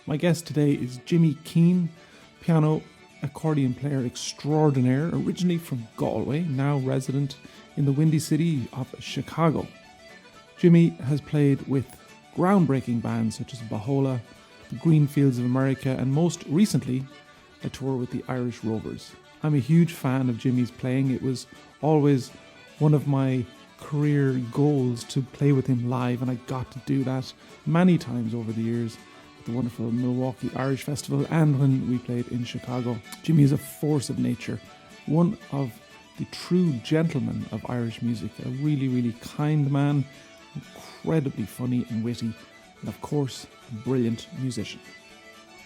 My guest today is Jimmy Keane, piano accordion player extraordinaire, originally from Galway, now resident in the windy city of Chicago. Jimmy has played with groundbreaking bands such as Bohola, the Greenfields of America, and most recently, a tour with the Irish Rovers. I'm a huge fan of Jimmy's playing. It was always one of my career goals to play with him live, and I got to do that many times over the years. The wonderful Milwaukee Irish Festival and when we played in Chicago. Jimmy is a force of nature, one of the true gentlemen of Irish music, a really, really kind man, incredibly funny and witty, and of course, a brilliant musician.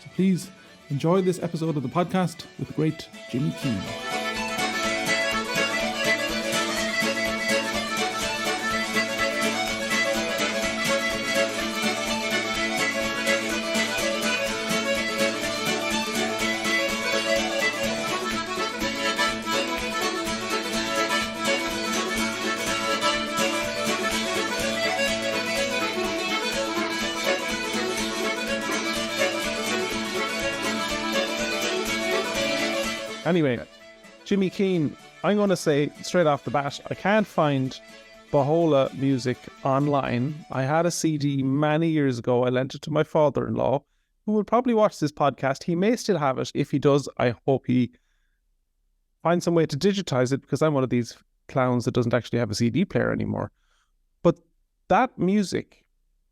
So please enjoy this episode of the podcast with the great Jimmy Keane. Anyway, Jimmy Keane, I'm going to say straight off the bat, I can't find Bohola music online. I had a CD many years ago. I lent it to my father-in-law, who will probably watch this podcast. He may still have it. If he does, I hope he finds some way to digitize it, because I'm one of these clowns that doesn't actually have a CD player anymore. But that music,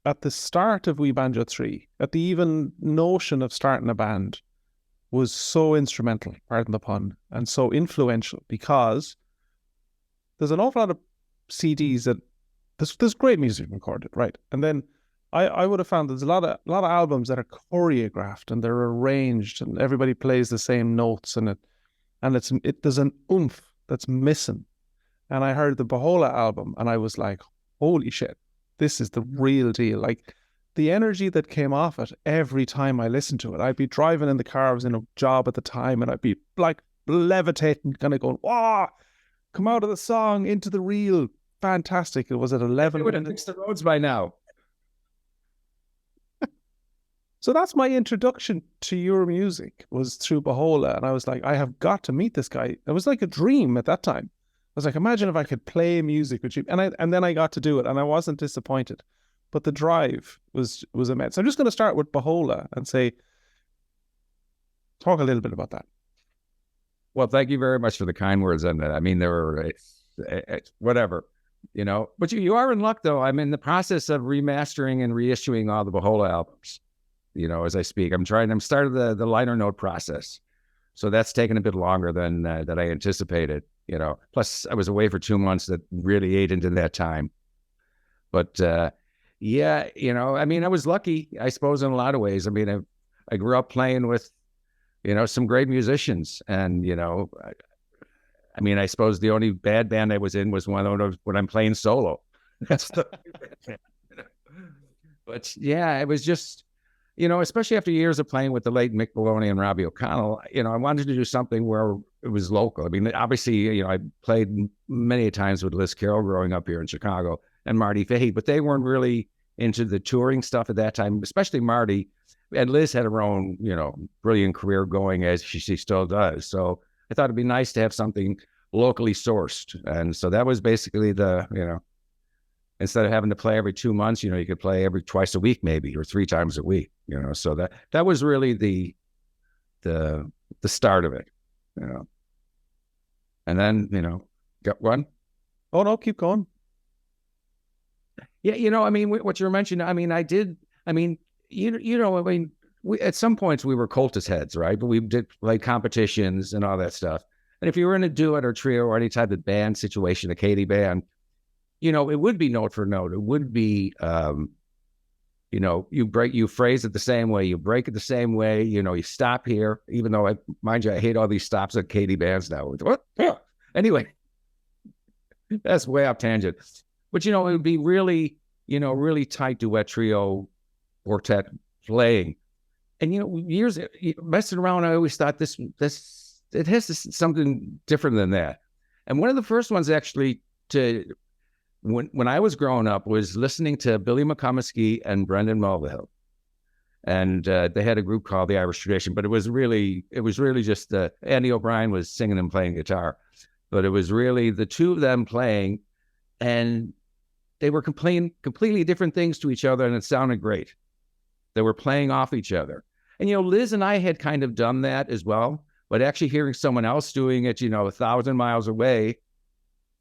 at the start of Wee Banjo 3, at the even notion of starting a band, was so instrumental, pardon the pun, and so influential, because there's an awful lot of CDs that there's great music recorded, right? And then I would have found there's a lot of albums that are choreographed and they're arranged and everybody plays the same notes, and there's an oomph that's missing. And I heard the Bohola album and I was like, holy shit, this is the real deal. Like, the energy that came off it every time I listened to it. I'd be driving in the car, I was in a job at the time, and I'd be like levitating, kind of going, wow, come out of the song into the real. Fantastic. It was at 11. It would have fixed the roads by now. So that's my introduction to your music, was through Bohola. And I was like, I have got to meet this guy. It was like a dream at that time. I was like, imagine if I could play music with you. And then I got to do it, and I wasn't disappointed. But the drive was immense. I'm just going to start with Bohola and say, talk a little bit about that. Well, thank you very much for the kind words on that. I mean, there were whatever, you know. But you are in luck, though. I'm in the process of remastering and reissuing all the Bohola albums, you know, as I speak. I'm started the liner note process. So that's taken a bit longer than that I anticipated, you know. Plus, I was away for 2 months. That really ate into that time. But yeah, you know, I mean, I was lucky, I suppose, in a lot of ways. I mean, I grew up playing with, you know, some great musicians. And, you know, I mean, I suppose the only bad band I was in was when I'm playing solo. That's the But yeah, it was just, you know, especially after years of playing with the late Mick Maloney and Robbie O'Connell, you know, I wanted to do something where it was local. I mean, obviously, you know, I played many times with Liz Carroll growing up here in Chicago, and Marty Fahey, but they weren't really into the touring stuff at that time, especially Marty. And Liz had her own, you know, brilliant career going, as she still does. So I thought it'd be nice to have something locally sourced. And so that was basically you know, instead of having to play every 2 months, you know, you could play twice a week, maybe, or 3 times a week, you know. So that was really the start of it, you know. And then, you know, got one. Oh, no, keep going. Yeah, you know, I mean, what you're mentioning, I mean, you know, I mean, at some points we were cultist heads, right? But we did like competitions and all that stuff. And if you were in a duet or trio or any type of band situation, a Katie band, you know, it would be note for note. It would be, you know, you phrase it the same way, you break it the same way, you know, you stop here, even though mind you, I hate all these stops at Katie bands now. What? Anyway, that's way off tangent. But, you know, it would be really, you know, really tight duet, trio, quartet playing. And, you know, years messing around, I always thought it has something different than that. And one of the first ones actually when I was growing up was listening to Billy McComiskey and Brendan Mulvihill. and they had a group called the Irish Tradition, but it was really just Andy O'Brien was singing and playing guitar, but it was really the two of them playing, and they were playing completely different things to each other, and it sounded great. They were playing off each other. And, Liz and I had kind of done that as well, but actually hearing someone else doing it, 1,000 miles away,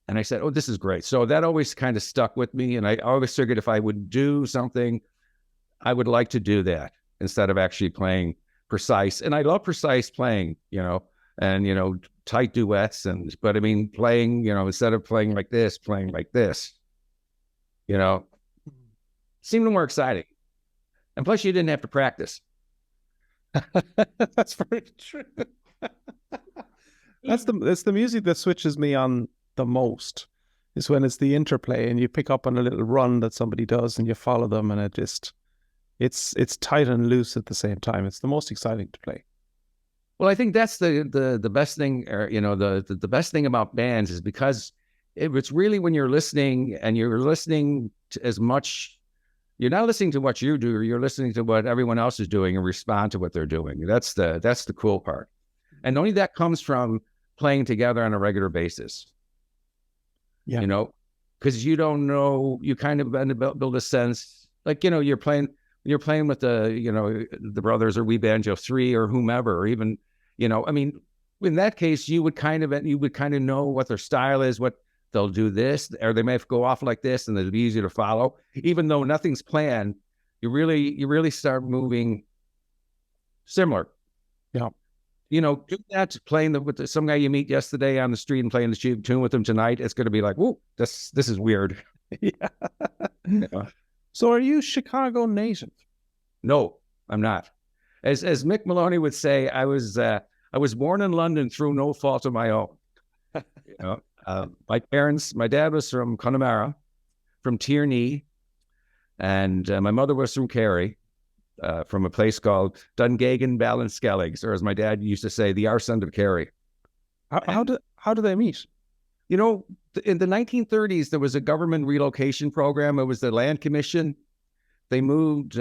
and I said, oh, this is great. So that always kind of stuck with me, and I always figured if I would do something, I would like to do that instead of actually playing precise. And I love precise playing, and, tight duets. But I mean, playing, instead of playing like this, seemed more exciting. And plus you didn't have to practice. That's very true. It's the music that switches me on the most, is when it's the interplay and you pick up on a little run that somebody does and you follow them, and it's tight and loose at the same time. It's the most exciting to play. Well, I think that's the best thing, or, the best thing about bands is because it's really when you're listening and you're listening to as much, you're not listening to what you do, you're listening to what everyone else is doing and respond to what they're doing. That's the cool part. And only that comes from playing together on a regular basis. Yeah. Because you don't know, you kind of build a sense, like, you're playing with the brothers or We Banjo 3 or whomever, or even, I mean, in that case, you would kind of know what their style is, what they'll do this, or they may go off like this, and it'll be easier to follow. Even though nothing's planned, you really start moving similar. Yeah. Do that, playing with some guy you meet yesterday on the street and playing the tune with him tonight, it's going to be like, whoa, this is weird. Yeah. So are you Chicago native? No, I'm not. As Mick Maloney would say, I was born in London through no fault of my own. My dad was from Connemara, from Tierney, and my mother was from Kerry, from a place called Dungagan Ballinskelligs, or as my dad used to say, the arse end of Kerry. How do they meet? In the 1930s, there was a government relocation program. It was the Land Commission. They moved.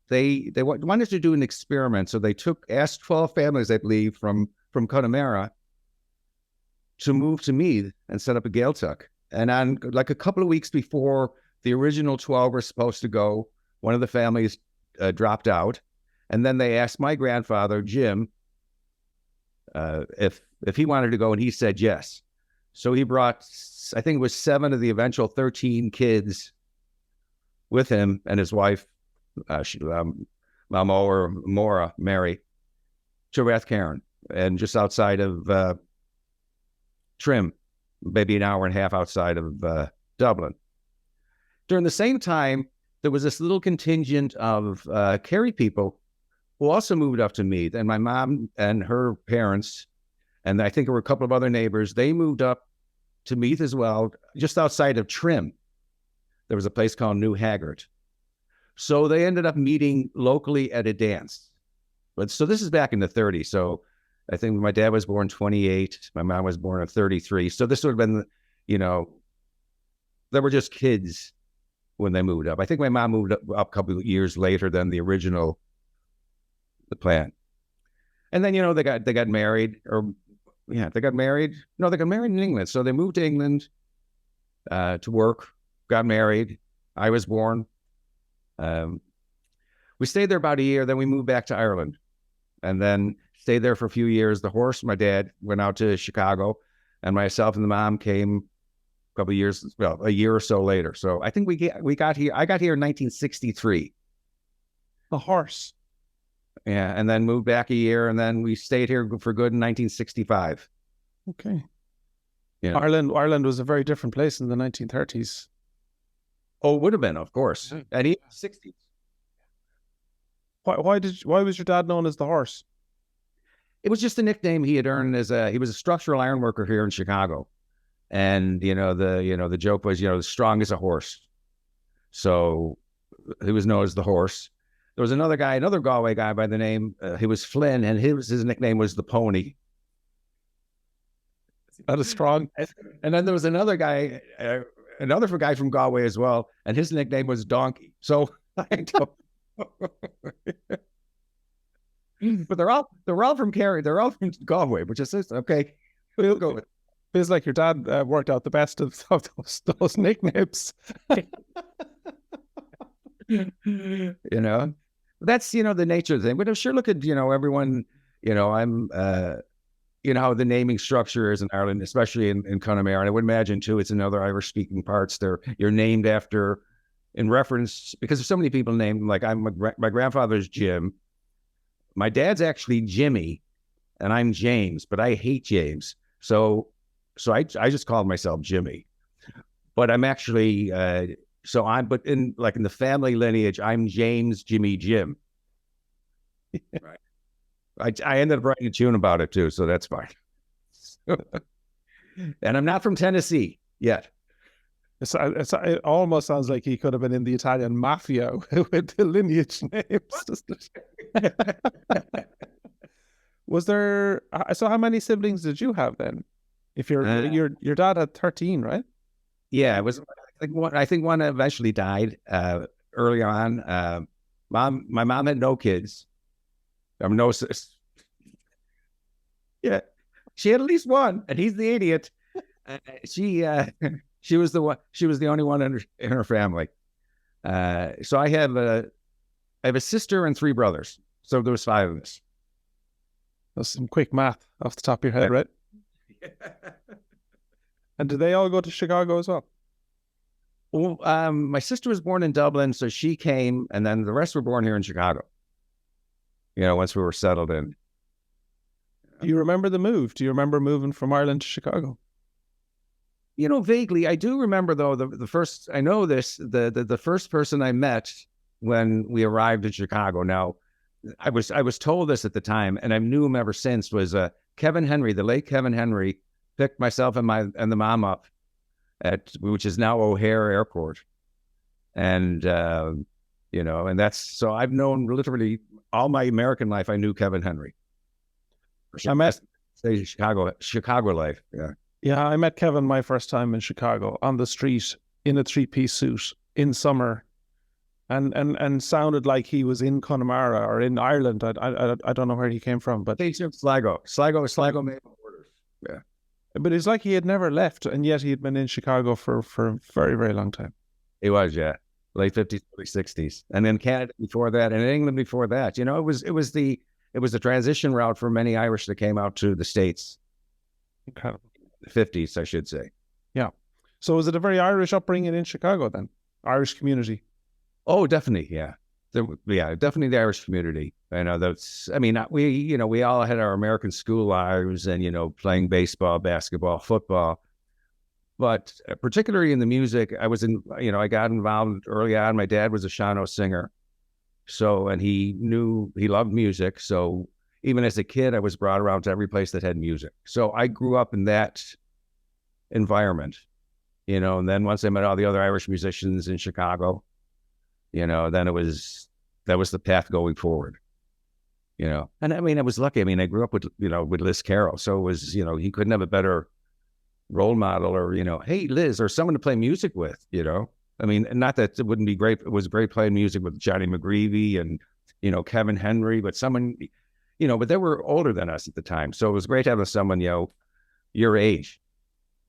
They wanted to do an experiment, so they asked 12 families, I believe, from Connemara to move to Meath and set up a Gaeltacht. And on like a couple of weeks before the original 12 were supposed to go, one of the families dropped out, and then they asked my grandfather Jim if he wanted to go, and he said yes. So he brought, I think it was 7 of the eventual 13 kids with him, and his wife, Mora, Mary, to Rathcairn, and just outside of Trim, maybe an hour and a half outside of Dublin. During the same time, there was this little contingent of Kerry people who also moved up to Meath, and my mom and her parents, and I think there were a couple of other neighbors, they moved up to Meath as well, just outside of Trim. There was a place called New Haggart. So they ended up meeting locally at a dance. So this is back in the 30s. So I think my dad was born 28. My mom was born at 33. So this would have been, they were just kids when they moved up. I think my mom moved up a couple of years later than the plan. And then, they got married, they got married. No, they got married in England. So they moved to England to work, got married. I was born. We stayed there about a year. Then we moved back to Ireland, and then stayed there for a few years. The horse, my dad, went out to Chicago, and myself and the mom came a year or so later. So I think we got here. I got here in 1963. The horse. Yeah, and then moved back a year, and then we stayed here for good in 1965. Okay. Yeah. Ireland was a very different place in the 1930s. Oh, it would have been, of course. And even 60s. Why was your dad known as the horse? It was just a nickname he had earned he was a structural iron worker here in Chicago. And, the joke was, strong as a horse. So he was known as the horse. There was another Galway guy by the name, he was Flynn, and his nickname was the Pony. That is strong. And then there was another guy, guy from Galway as well, and his nickname was Donkey. So But they're all from Kerry. They're all from Galway, which is okay. We'll go with. Feels like your dad worked out the best of those nicknames. That's the nature of the thing. But I sure look at everyone. I'm how the naming structure is in Ireland, especially in Connemara. And I would imagine too, it's in other Irish speaking parts. You're named after, in reference, because there's so many people named. Like my grandfather's Jim. My dad's actually Jimmy, and I'm James, but I hate James. So I just called myself Jimmy. But I'm actually but in the family lineage, I'm James Jimmy Jim. Right. I ended up writing a tune about it too, so that's fine. And I'm not from Tennessee yet. It almost sounds like he could have been in the Italian mafia with the lineage names. Was there? So how many siblings did you have then? If your dad had 13, right? Yeah, it was. I think one eventually died early on. My mom had no kids. No. Yeah, she had at least one, and he's the idiot. She was the one. She was the only one in her family. So I have a sister and 3 brothers. So there was 5 of us. That's some quick math off the top of your head, right? Yeah. And did they all go to Chicago as well? Well, my sister was born in Dublin, so she came, and then the rest were born here in Chicago. Once we were settled in. Do you remember the move? Do you remember moving from Ireland to Chicago? Vaguely. I do remember, though, the first, I know this, the first person I met when we arrived in Chicago. Now, I was told this at the time, and I knew him ever since, was Kevin Henry, the late Kevin Henry, picked myself and the mom up which is now O'Hare Airport. And, and that's, so I've known literally all my American life, I knew Kevin Henry. I met Chicago life. Yeah. Yeah. I met Kevin my first time in Chicago on the street in a 3-piece suit in summer and sounded like he was in Connemara or in Ireland. I don't know where he came from, but Sligo Maple Orders. Yeah. But it's like he had never left, and yet he had been in Chicago for a very, very long time. He was, yeah. Late 50s, early 60s. And then Canada before that, and England before that. It was the transition route for many Irish that came out to the States. Incredible. The 50s, I should say. Yeah. So was it a very Irish upbringing in Chicago then? Irish community? Oh, definitely, yeah. Definitely the Irish community. We all had our American school lives and, playing baseball, basketball, football. But particularly in the music, I got involved early on. My dad was a Shano singer. So, and he loved music. So even as a kid, I was brought around to every place that had music. So I grew up in that environment, and then once I met all the other Irish musicians in Chicago, then that was the path going forward, and I was lucky. I grew up with Liz Carroll. So it was, he couldn't have a better role model or, hey, Liz, or someone to play music with, not that it wouldn't be great. It was great playing music with Johnny McGreevy and, Kevin Henry, but someone, but they were older than us at the time. So it was great having someone, your age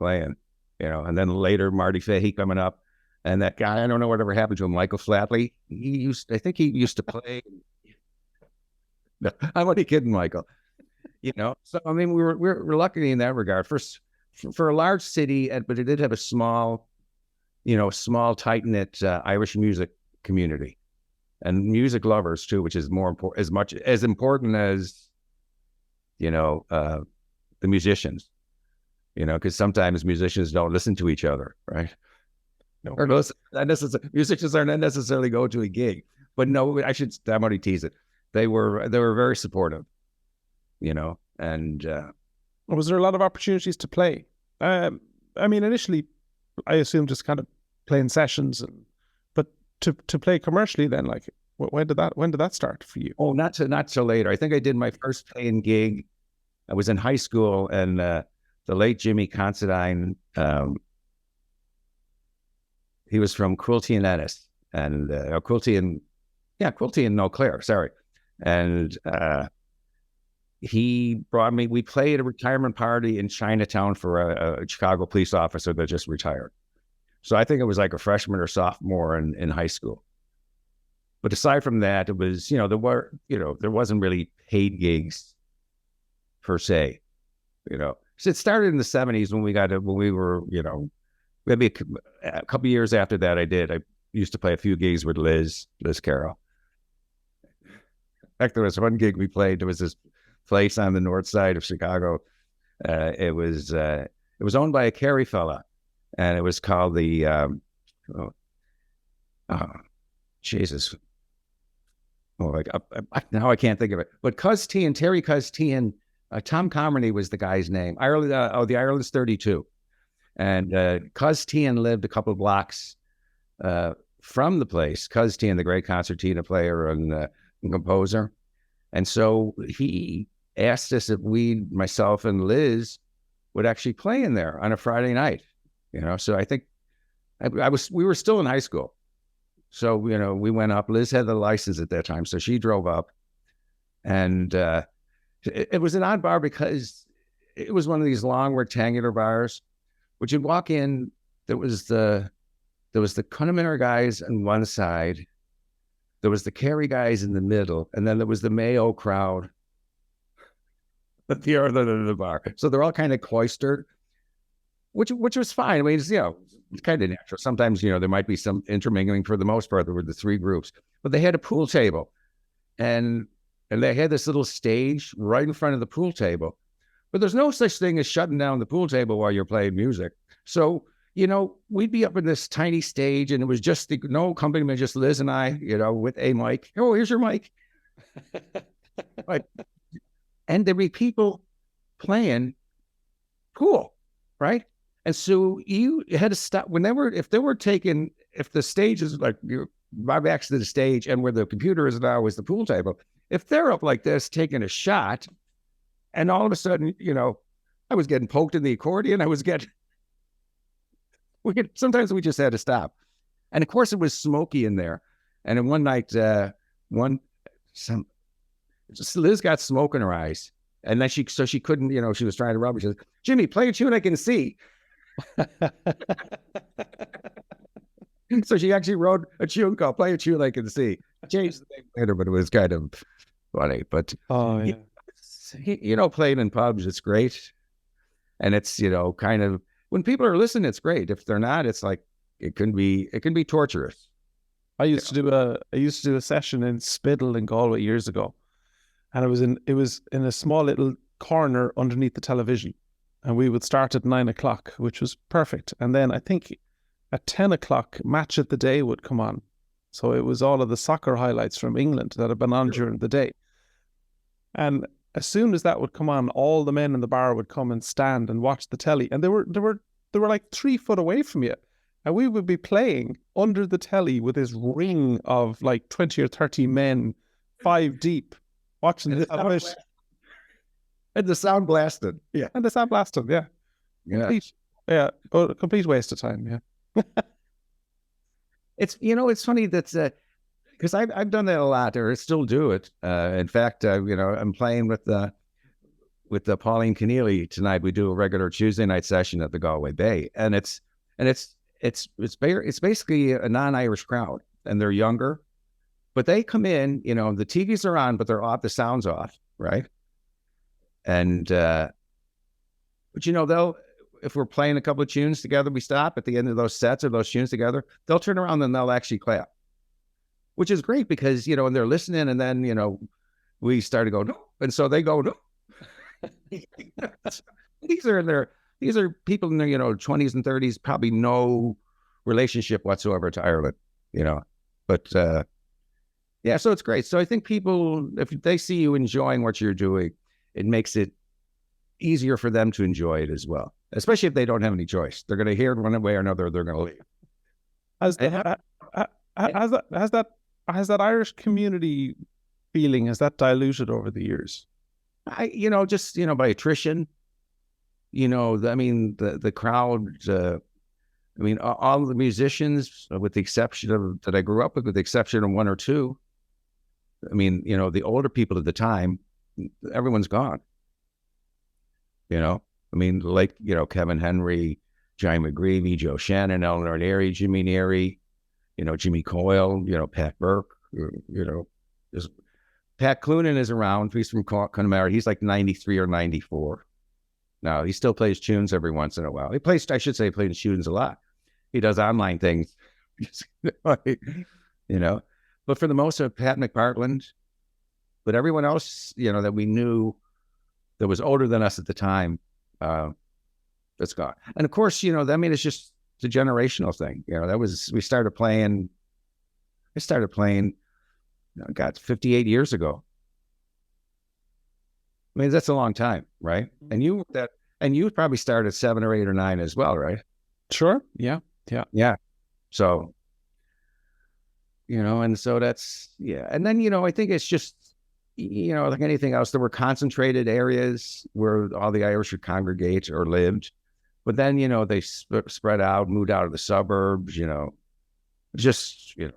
playing, and then later Marty Fahey coming up. And that guy, I don't know whatever happened to him, Michael Flatley. I think he used to play. No, I'm only kidding, Michael. So we're lucky in that regard. For a large city, but it did have a small, tight knit Irish music community, and music lovers too, which is more important, as important as the musicians. Because sometimes musicians don't listen to each other, right? No. Or musicians are not necessarily go to a gig, but no, I'm already teasing. They were very supportive, and was there a lot of opportunities to play? Initially, I assumed just kind of playing sessions, but to play commercially then, like when did that start for you? Oh, not till later. I think I did my first playing gig. I was in high school, and the late Jimmy Considine, he was from Quilty and Ennis, and Quilty and Yeah, Quilty in Eau Claire, sorry. And he brought me, we played a retirement party in Chinatown for a Chicago police officer that just retired. So I think it was like a freshman or sophomore in high school. But aside from that, it was, there wasn't really paid gigs per se, So it started in the 70s when we were, maybe a couple of years after that I used to play a few gigs with Liz Carroll. In fact, there was one gig we played. There was this place on the north side of Chicago. It was owned by a Cary fella, and it was called the Jesus. Oh, now I can't think of it. But Terry Cuz Tom Comrie was the guy's name. Ireland, the Ireland's 32, and Cuz lived a couple of blocks from the place. Cuz the great concertina player and composer, and so he asked us if myself and Liz, would actually play in there on a Friday night. So I think we were still in high school. So, we went up. Liz had the license at that time, so she drove up. And it was an odd bar because it was one of these long rectangular bars, which you'd walk in, there was the Cunnaminner guys on one side, there was the Cary guys in the middle, and then there was the Mayo crowd at the other end of the bar. So they're all kind of cloistered, which was fine. I mean, it's kind of natural. Sometimes, there might be some intermingling. For the most part, there were the three groups. But they had a pool table, and they had this little stage right in front of the pool table. But there's no such thing as shutting down the pool table while you're playing music. So, we'd be up in this tiny stage, and it was just no accompaniment, just Liz and I, with a mic. Oh, here's your mic. Right. And there'd be people playing pool, right? And so you had to stop if the stage is like my back's to the stage and where the computer is now is the pool table. If they're up like this taking a shot, and all of a sudden, I was getting poked in the accordion. Sometimes we just had to stop. And of course it was smoky in there. And then one night, Liz got smoke in her eyes. And then she couldn't, she was trying to rub me. She said, "Jimmy, play a tune I can see." So she actually wrote a tune called "Play a Tune I Can See." I changed the name later, but it was kind of funny. But playing in pubs, it's great. And it's, kind of, when people are listening, it's great. If they're not, it's like it can be torturous. I used to do a session in Spiddle in Galway years ago. And it was in a small little corner underneath the television. And we would start at 9 o'clock, which was perfect. And then I think at 10 o'clock, Match of the Day would come on. So it was all of the soccer highlights from England that had been on during the day. And as soon as that would come on, all the men in the bar would come and stand and watch the telly. And they were like 3 foot away from you. And we would be playing under the telly with this ring of like 20 or 30 men, 5 deep, watching the television. And the sound blasted. Yeah. And the sound blasted, yeah. Complete waste of time, yeah. It's funny that because I've done that a lot, or still do it. In fact, I'm playing with the Pauline Keneally tonight. We do a regular Tuesday night session at the Galway Bay, and it's basically a non-Irish crowd, and they're younger, but they come in. The TVs are on, but they're off. The sound's off, right? And but if we're playing a couple of tunes together, we stop at the end of those sets or those tunes together. They'll turn around and they'll actually clap, which is great because and they're listening, and then we start to go no, and so they go no. These are people in their 20s and 30s, probably no relationship whatsoever to Ireland, but yeah, so it's great. So I think people, if they see you enjoying what you're doing, it makes it easier for them to enjoy it as well, especially if they don't have any choice. They're going to hear it one way or another. They're going to leave. Has that Irish community feeling, has that diluted over the years? Just by attrition. The crowd. All the musicians, with the exception of that I grew up with the exception of one or two, I mean, the older people at the time, everyone's gone. I mean, like, Kevin Henry, Johnny McGreevy, Joe Shannon, Eleanor Neary, Jimmy Neary, Jimmy Coyle, Pat Burke, there's Pat Clunan is around. He's from Connemara. He's like 93 or 94. Now, he still plays tunes every once in a while. He plays tunes a lot. He does online things, But for the most of Pat McPartland, but everyone else, that we knew that was older than us at the time, that's gone. And of course, it's just a generational thing. I started playing, got 58 years ago. I mean, that's a long time, right? And you probably started 7 or 8 or 9 as well, right? Sure. Yeah. So, and so that's, yeah. And then, I think it's just, like anything else, there were concentrated areas where all the Irish would congregate or lived. But then, they spread out, moved out of the suburbs, just, but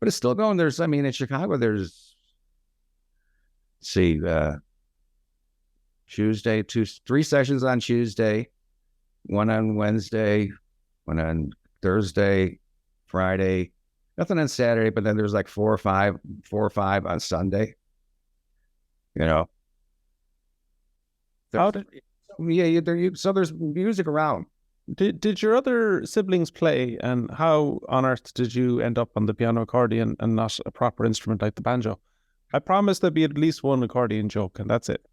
it's still going. In Chicago, there's, Tuesday, 3 sessions on Tuesday, 1 on Wednesday, 1 on Thursday, Friday, nothing on Saturday, but then there's like 4 or 5 on Sunday. How did, so there's music around. Did your other siblings play, and how on earth did you end up on the piano accordion and not a proper instrument like the banjo? I promise there'll be at least one accordion joke, and that's it.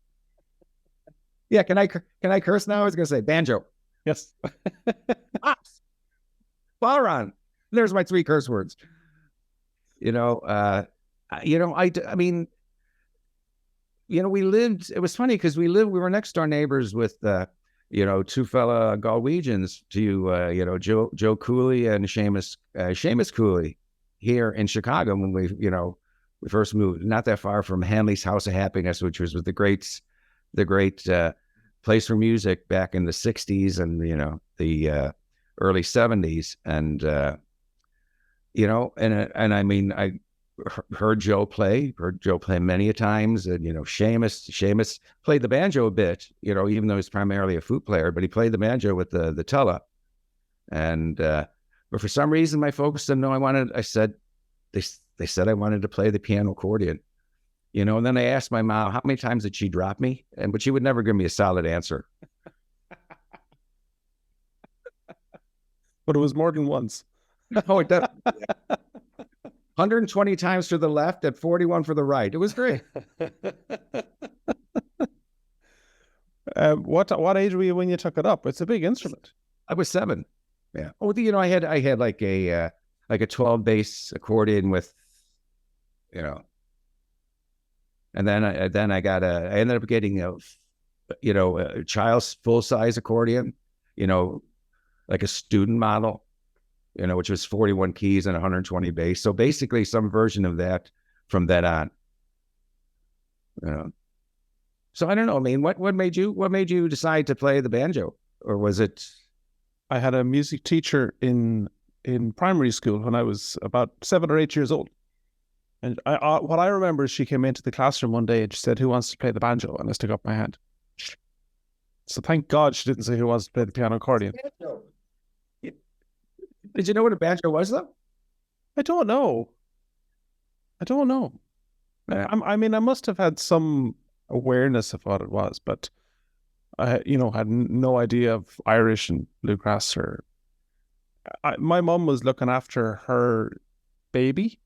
Yeah, can I curse now? I was gonna say banjo. Yes. Balron. There's my 3 curse words. We lived. It was funny because we were next door neighbors with 2 fella Galwegians to Joe Cooley and Seamus Cooley here in Chicago when we first moved, not that far from Hanley's House of Happiness, which was the great place for music back in the 60s and the early 70s. And I heard Joe play many a times. And Seamus played the banjo a bit, even though he's primarily a flute player, but he played the banjo with the tulla. And but for some reason my folks didn't know they said I wanted to play the piano accordion, and then I asked my mom how many times did she drop me, but she would never give me a solid answer. But it was more than once. Oh, it does. 120 times to the left and 41 for the right. It was great. What age were you when you took it up? It's a big instrument. I was 7. Yeah. Oh, I had like a 12 bass accordion with, and then I ended up getting a child's full size accordion, like a student model, which was 41 keys and 120 bass. So basically some version of that from then on. So I don't know. I mean, what made you decide to play the banjo, or was it? I had a music teacher in primary school when I was about 7 or 8 years old. And what I remember is she came into the classroom one day and she said, "Who wants to play the banjo?" And I stuck up my hand. So thank God she didn't say who wants to play the piano accordion. Did you know what a banjo was, though? I don't know. I must have had some awareness of what it was, but I, had no idea of Irish and bluegrass. My mum was looking after her baby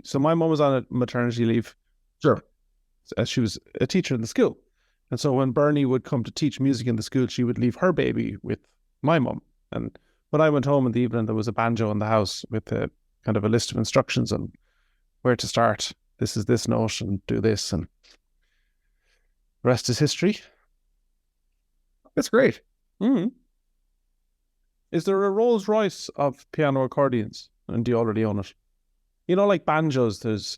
so my mum was on a maternity leave. Sure. As she was a teacher in the school. And so when Bernie would come to teach music in the school, she would leave her baby with my mum. And when I went home in the evening, there was a banjo in the house with a kind of a list of instructions on where to start. This is this note and do this, and the rest is history. That's great. Mm-hmm. Is there a Rolls Royce of piano accordions? And do you already own it? Like banjos, there's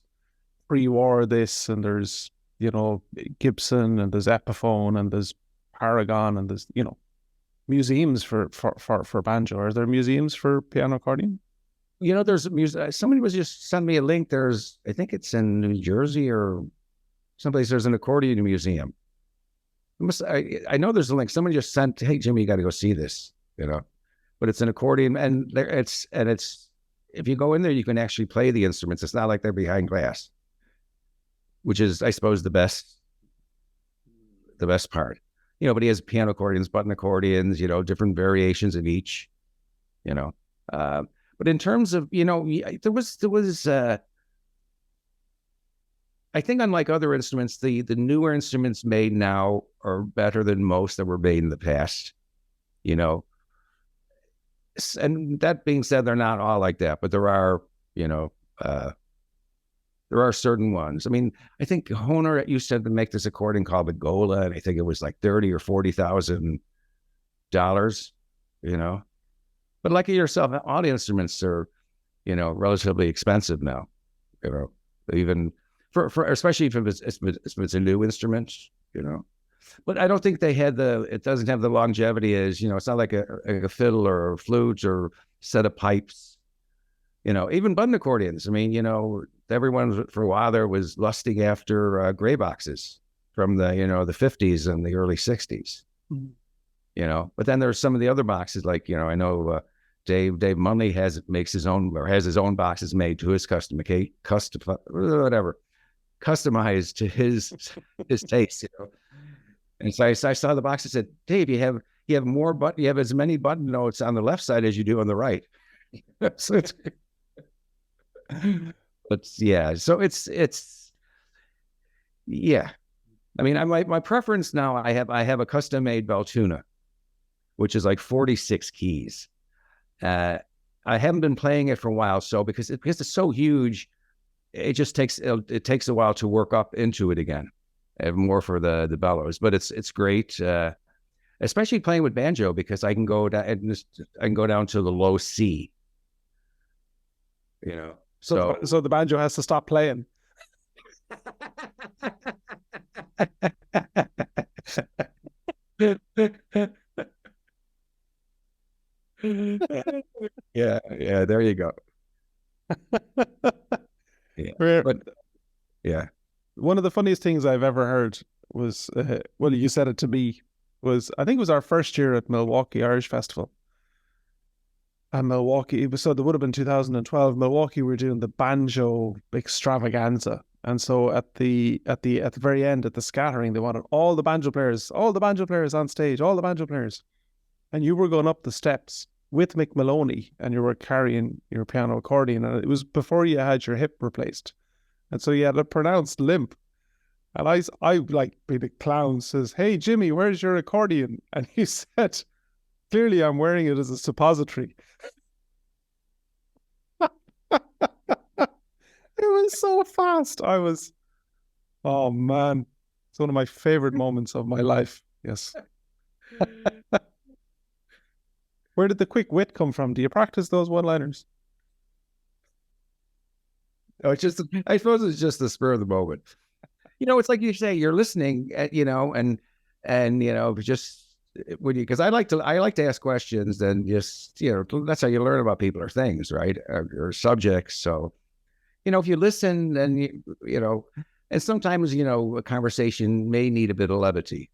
pre-war this, and there's, Gibson, and there's Epiphone, and there's Paragon, and there's, museums for banjo. Are there museums for piano accordion? There's a music. Somebody was just sent me a link. I think it's in New Jersey or someplace. There's an accordion museum. I know there's a link. Somebody just sent, hey Jimmy, you got to go see this. But it's an accordion, and it's if you go in there, you can actually play the instruments. It's not like they're behind glass, which is, I suppose, the best part. But he has piano accordions, button accordions, different variations of each. But in terms of, there was I think unlike other instruments, the newer instruments made now are better than most that were made in the past, And that being said, they're not all like that, but there are certain ones. I mean, I think Honor used to make this accordion called the Bohola, and I think it was like $30,000 or $40,000, But like yourself, all the instruments are, relatively expensive now, even for especially if it's a new instrument, But I don't think it doesn't have the longevity as, it's not like a fiddle or a flute or set of pipes, even button accordions. I mean, everyone for a while there was lusting after gray boxes from the 50s and the early 60s, but then there's some of the other boxes, like, I know Dave Munley has his own boxes made to his customized to his taste, And so I saw the box and said, Dave, you have as many button notes on the left side as you do on the right. So yeah. I mean, my preference now, I have a custom made Beltuna, which is like 46 keys. I haven't been playing it for a while, so because it's so huge, it takes a while to work up into it again. More for the bellows, but it's great, especially playing with banjo, because I can go down to the low C. So the banjo has to stop playing. Yeah, there you go. Yeah. One of the funniest things I've ever heard was, you said it to me, I think it was our first year at Milwaukee Irish Festival. And Milwaukee, so there would have been 2012, Milwaukee were doing the banjo extravaganza. And so at the very end, at the scattering, they wanted all the banjo players on stage, all the banjo players. And you were going up the steps with Mick Maloney, and you were carrying your piano accordion, and it was before you had your hip replaced. And so you had a pronounced limp. And I like being a clown, says, hey, Jimmy, where's your accordion? And he said, clearly I'm wearing it as a suppository. It was so fast. Oh man, it's one of my favorite moments of my life. Yes. Where did the quick wit come from? Do you practice those one-liners? Oh, I suppose it's just the spur of the moment. It's like you say, you're listening, and just because I like to ask questions, and just, that's how you learn about people or things, right? Or subjects. So, if you listen, then, and sometimes, a conversation may need a bit of levity.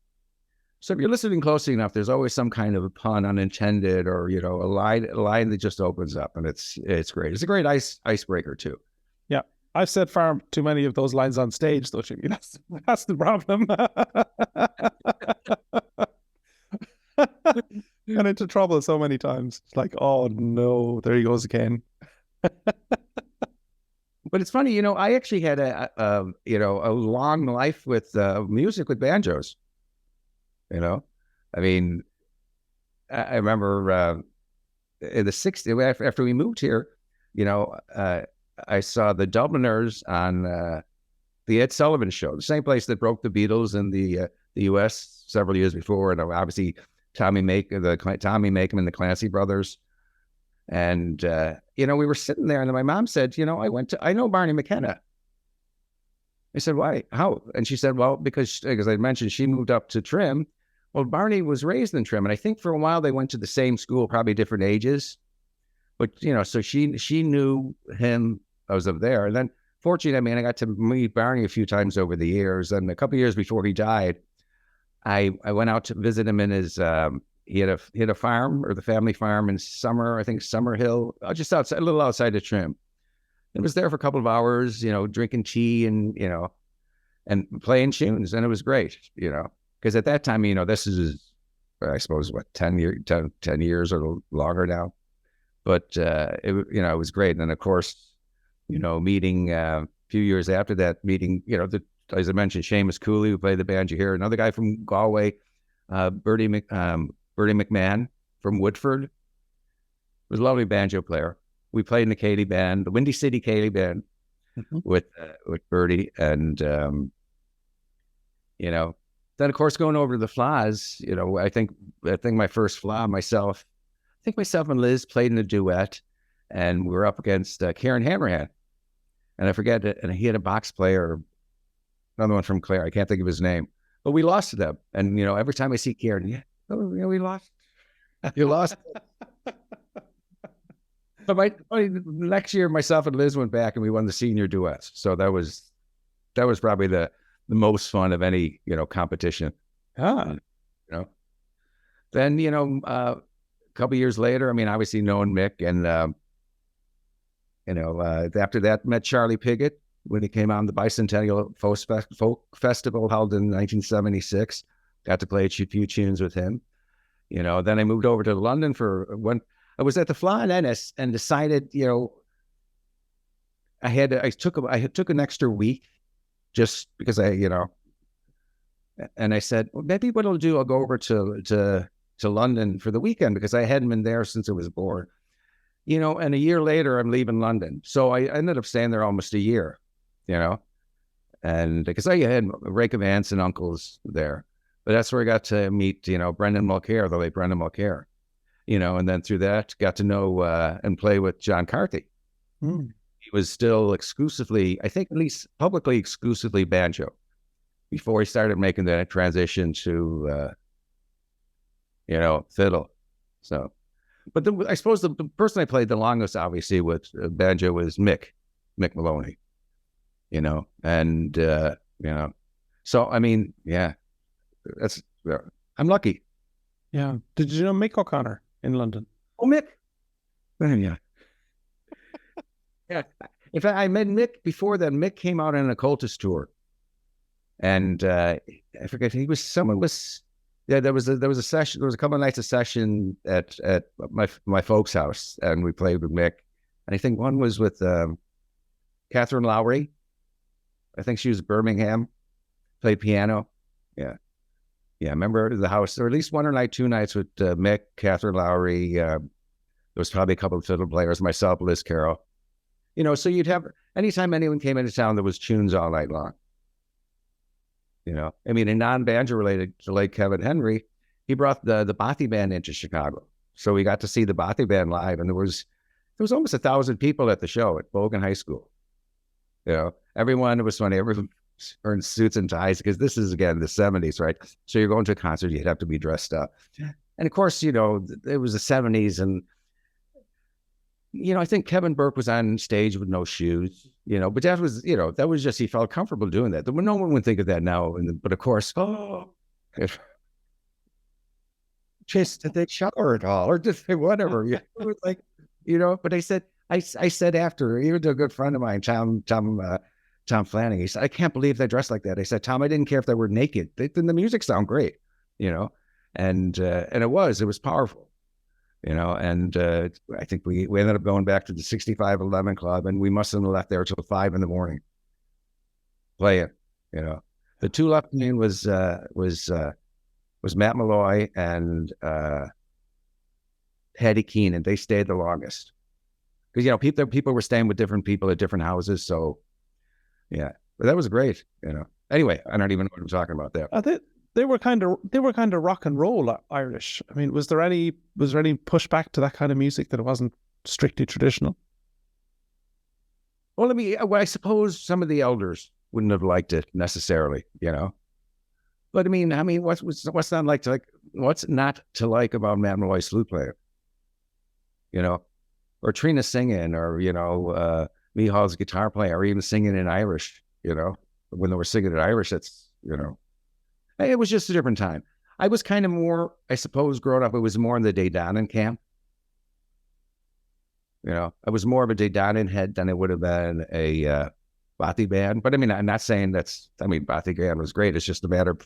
So if you're listening closely enough, there's always some kind of a pun unintended, or, a line that just opens up, and it's great. It's a great icebreaker too. Yeah. I've said far too many of those lines on stage, though, Jimmy. That's the problem. Got into trouble so many times. It's like, oh no, there he goes again. But it's funny, I actually had a long life with music with banjos. I mean, I remember in the 60s, after we moved here, I saw the Dubliners on the Ed Sullivan Show, the same place that broke the Beatles in the U.S. several years before, and obviously Tommy Makem and the Clancy Brothers. And we were sitting there, and my mom said, I know Barney McKenna. I said, why? How? And she said, well, because I mentioned she moved up to Trim. Well, Barney was raised in Trim, and I think for a while they went to the same school, probably different ages. But so she knew him. I was up there, and then fortunately, I mean, I got to meet Barney a few times over the years. And a couple of years before he died, I went out to visit him in his. He had a farm, or the family farm in I think Summer Hill, just outside, a little outside of Trim. And was there for a couple of hours, drinking tea and and playing tunes, and it was great, because at that time, this is, I suppose, what, 10 years or longer now. But it was great. And then, of course, meeting a few years after that, meeting, as I mentioned, Seamus Cooley, who played the banjo here, another guy from Galway, Bertie McMahon from Woodford, was a lovely banjo player. We played in the Cayley band, the Windy City Cayley band, with Bertie, and then of course going over to the Flaws, I think my first Flaw, myself and Liz played in a duet, and we were up against Karen Hammerhand, and I forget it, and he had a box player, another one from Clare, I can't think of his name, but we lost to them, and every time I see Karen, we lost, you lost. But next year, myself and Liz went back and we won the senior duets. So that was probably the most fun of any competition. Ah, Then a couple of years later, I mean, obviously knowing Mick, and after that, met Charlie Piggott when he came on the Bicentennial Folk Festival held in 1976. Got to play a few tunes with him. Then I moved over to London for when I was at the Fly in Ennis, and decided, I took an extra week just because and I said, well, maybe what I'll do, I'll go over to London for the weekend, because I hadn't been there since I was born, and a year later I'm leaving London. So I ended up staying there almost a year, and because I had a rake of aunts and uncles there, but that's where I got to meet, Brendan Mulcair, the late Brendan Mulcair. And then through that, got to know and play with John Carthy. Hmm. He was still exclusively, I think, at least publicly exclusively banjo, before he started making that transition to, fiddle. So, but I suppose the person I played the longest, obviously, with banjo was Mick Maloney. And so I mean, yeah, I'm lucky. Yeah. Did you know Mick O'Connor in London? Oh, Mick. Yeah. Yeah. In fact, I met Mick before then. Mick came out on an occultist tour, and I forget, there was a session. There was a couple of nights of session at my folks' house, and we played with Mick. And I think one was with Catherine Lowry. I think she was Birmingham, played piano. Yeah. Yeah, I remember the house, or at least one night, 2 nights with Mick, Catherine Lowry. There was probably a couple of fiddle players, myself, Liz Carroll. So you'd have, anytime anyone came into town, there was tunes all night long. I mean, in non-banjo related to late Kevin Henry, he brought the Bothy Band into Chicago. So we got to see the Bothy Band live, and there was almost 1,000 people at the show at Bogan High School. Everyone, it was funny, everyone or in suits and ties, because this is, again, the 70s, right? So you're going to a concert, you'd have to be dressed up. And of course, it was the 70s, and I think Kevin Burke was on stage with no shoes, but that was just, he felt comfortable doing that. No one would think of that now, but of course, just, did they shower at all, or did they whatever? It was like, but I said after, even to a good friend of mine, Tom Flanagan, he said, I can't believe they dressed like that. I said, Tom, I didn't care if they were naked. Then the music sound great, and it was powerful, and I think we ended up going back to the 6511 Club, and we must have left there till 5 a.m. playing, The two left in was Matt Malloy and Patty Keane, and they stayed the longest. Because, people were staying with different people at different houses, so yeah, but that was great. Anyway, I don't even know what I'm talking about there. They were kind of rock and roll Irish. I mean, was there any pushback to that kind of music that it wasn't strictly traditional? Well, I suppose some of the elders wouldn't have liked it necessarily, But I mean, what's not to like about Matt Malloy's flute player? or Trina singing, or, Mihal's guitar player, or even singing in Irish, when they were singing in Irish, it was just a different time. I was kind of more, I suppose, growing up, it was more in the Daydanin camp. I was more of a Daydanin head than it would have been a Bati band. But I mean, I'm not saying Bati band was great. It's just a matter of,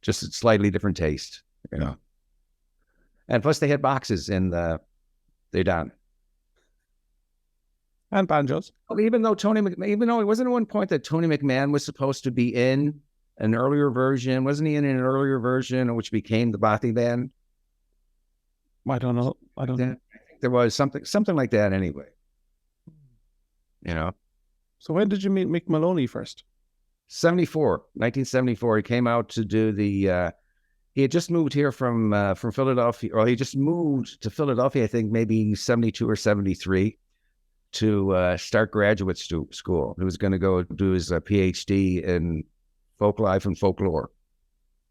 just a slightly different taste, And plus they had boxes in the Daydanin. And banjos. Even though it wasn't at one point that Tony McMahon was supposed to be in an earlier version, wasn't he in an earlier version, which became the Bati band? I don't know. I think there was something like that anyway. So when did you meet Mick Maloney first? 1974. He came out to do the. He had just moved here from Philadelphia, or he just moved to Philadelphia, I think maybe 72 or 73, to start graduate school. He was going to go do his PhD in folk life and folklore.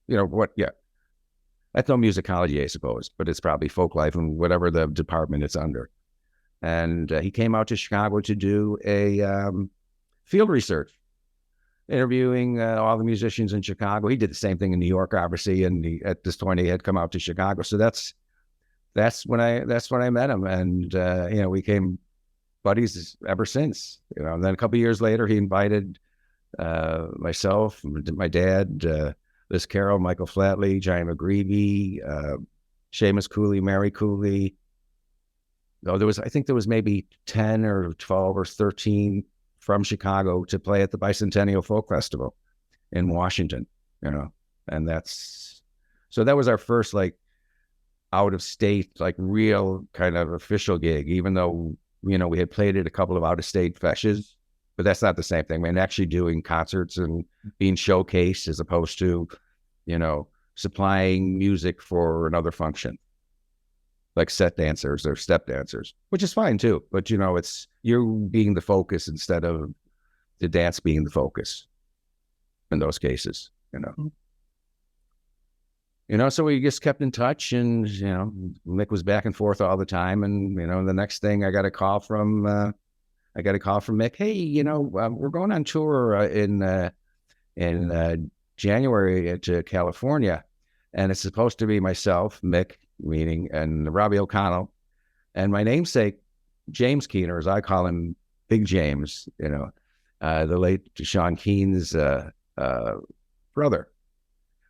Yeah. Ethnomusicology, I suppose, but it's probably folk life and whatever the department it's under. And he came out to Chicago to do a field research, interviewing all the musicians in Chicago. He did the same thing in New York, obviously, and at this point he had come out to Chicago. So that's when I met him, and we became buddies ever since. And then a couple of years later, he invited myself, my dad, Liz Carroll, Michael Flatley, Johnny McGreevy, Seamus Cooley, Mary Cooley. I think there was maybe 10 or 12 or 13 from Chicago to play at the Bicentennial Folk Festival in Washington, and so that was our first out of state, real kind of official gig, even though, we had played at a couple of out of state feshes, but that's not the same thing. I mean, actually doing concerts and being showcased as opposed to, supplying music for another function, like set dancers or step dancers, which is fine too. But, it's you being the focus instead of the dance being the focus in those cases, so we just kept in touch, and, Mick was back and forth all the time. And, the next thing I got a call from Mick. Hey, we're going on tour in January to California, and it's supposed to be myself, Mick, and Robbie O'Connell, and my namesake, James Keane, or as I call him, Big James, the late Sean Keane's brother.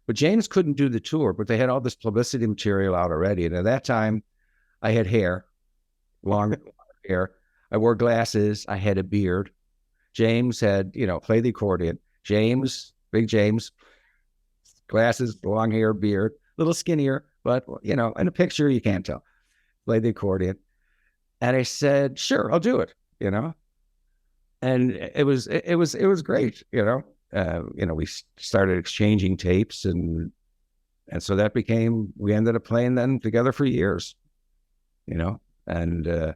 But James couldn't do the tour, but they had all this publicity material out already. And at that time, I had hair, long hair. I wore glasses. I had a beard. James had, played the accordion. Big James, glasses, long hair, beard, a little skinnier, but, in a picture, you can't tell. Played the accordion. And I said, sure, I'll do it, And it was great, we started exchanging tapes, and so that we ended up playing then together for years, and the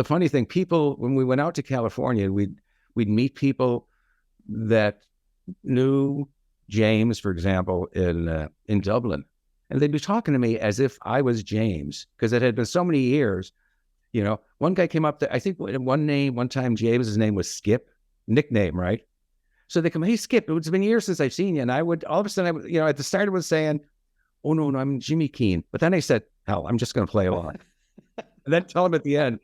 funny thing, people, when we went out to California, we'd meet people that knew James, for example, in Dublin, and they'd be talking to me as if I was James, because it had been so many years. One guy came up, I think one time James's name was Skip, nickname, right? So they come, hey, Skip, it's been years since I've seen you. And I would, all of a sudden, at the start I was saying, oh, no, I'm Jimmy Keane. But then I said, hell, I'm just going to play along. And then tell him at the end,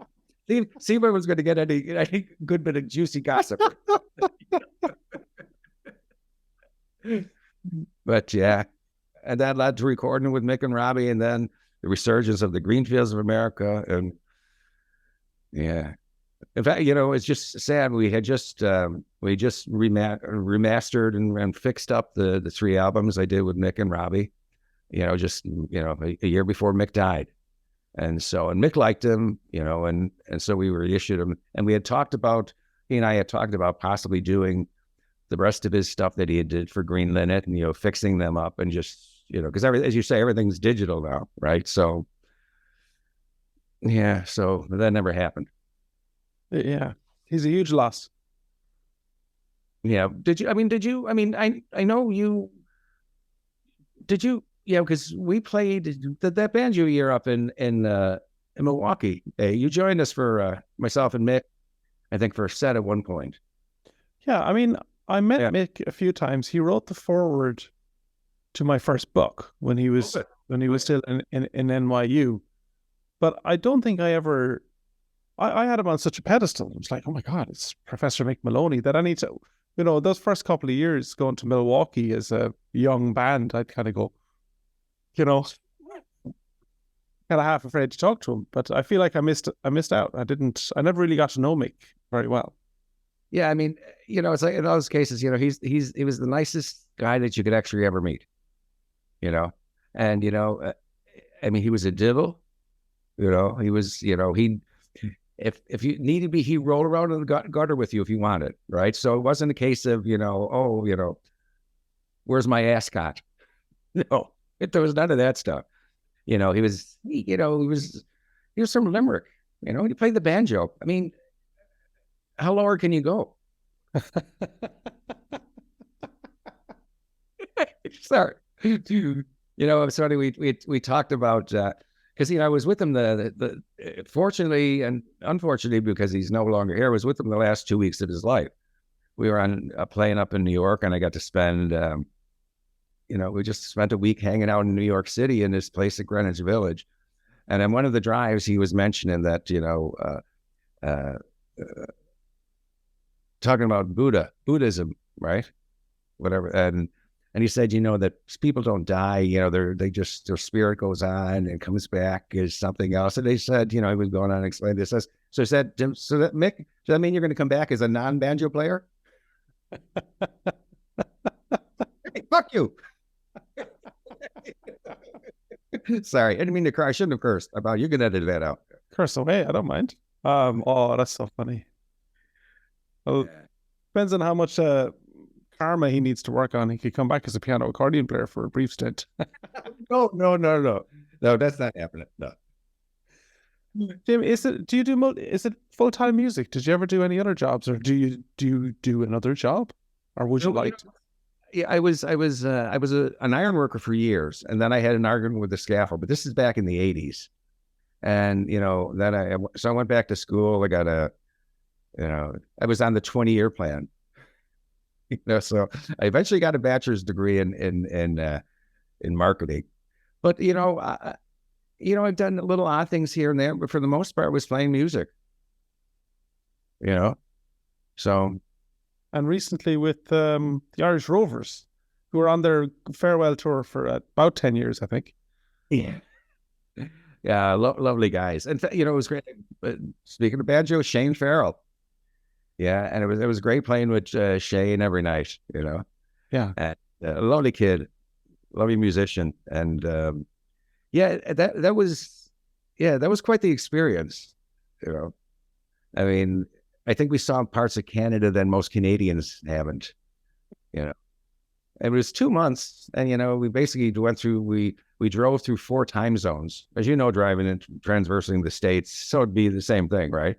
see if I was going to get any good bit of juicy gossip. But yeah, and that led to recording with Mick and Robbie, and then the resurgence of the Greenfields of America. And yeah. In fact, it's just sad. We had just remastered and fixed up the 3 albums I did with Mick and Robbie, a year before Mick died. And Mick liked them, and so we reissued them. And he and I had talked about possibly doing the rest of his stuff that he had did for Green Linnet, and, fixing them up, and just, because as you say, everything's digital now, right? So, yeah, so that never happened. Yeah, he's a huge loss. Yeah. I know you, did you, because we played that banjo year up in in Milwaukee. Hey, you joined us for myself and Mick, I think, for a set at one point. Yeah, I mean, I met Yeah. Mick a few times. He wrote the foreword to my first book when he was still in NYU. But I don't think I had him on such a pedestal. It was like, oh my God, it's Professor Mick Maloney, that I need to, those first couple of years going to Milwaukee as a young band, I'd kind of go, kind of half afraid to talk to him. But I feel like I missed out. I never really got to know Mick very well. Yeah, I mean, it's like in those cases, he was the nicest guy that you could actually ever meet. And I mean, he was a divil. He was, if you needed to be, he rolled around in the gutter with you if you wanted, right? So it wasn't a case of, where's my ascot? No, there was none of that stuff. He was from Limerick. He played the banjo. I mean, how lower can you go? Sorry. It's funny. We talked about, because I was with him the fortunately and unfortunately, because he's no longer here, I was with him the last 2 weeks of his life. We were on a plane up in New York, and I got to spend we just spent a week hanging out in New York City in this place at Greenwich Village. And on one of the drives, he was mentioning that talking about Buddhism, right? Whatever, and he said, that people don't die, their spirit goes on and comes back as something else. And they said, he was going on and explaining this. So I said, so that Mick, does that mean you're going to come back as a non-banjo player? Hey, fuck you. Sorry, I didn't mean to curse. I shouldn't have cursed. You can edit that out. Curse away, I don't mind. Oh, that's so funny. Well, depends on how much karma he needs to work on. He could come back as a piano accordion player for a brief stint. No, that's not happening. No. Jim, is it full-time music? Did you ever do any other jobs, or do you do another job, or would you like to? Yeah, I was an iron worker for years, and then I had an argument with the scaffold. But this is back in the 80s, and then I went back to school. I got I was on the 20-year plan. So I eventually got a bachelor's degree in marketing. But I've done little odd things here and there, but for the most part, I was playing music. So. And recently with the Irish Rovers, who were on their farewell tour for about 10 years, I think. Yeah. Yeah, lovely guys. And it was great. Speaking of banjo, Shane Farrell. Yeah, and it was great playing with Shane every night. Yeah, and a lovely kid, lovely musician, and that was quite the experience. I mean, I think we saw parts of Canada that most Canadians haven't. It was 2 months, and we basically went through. We drove through 4 time zones, as driving and transversing the states. So it'd be the same thing, right?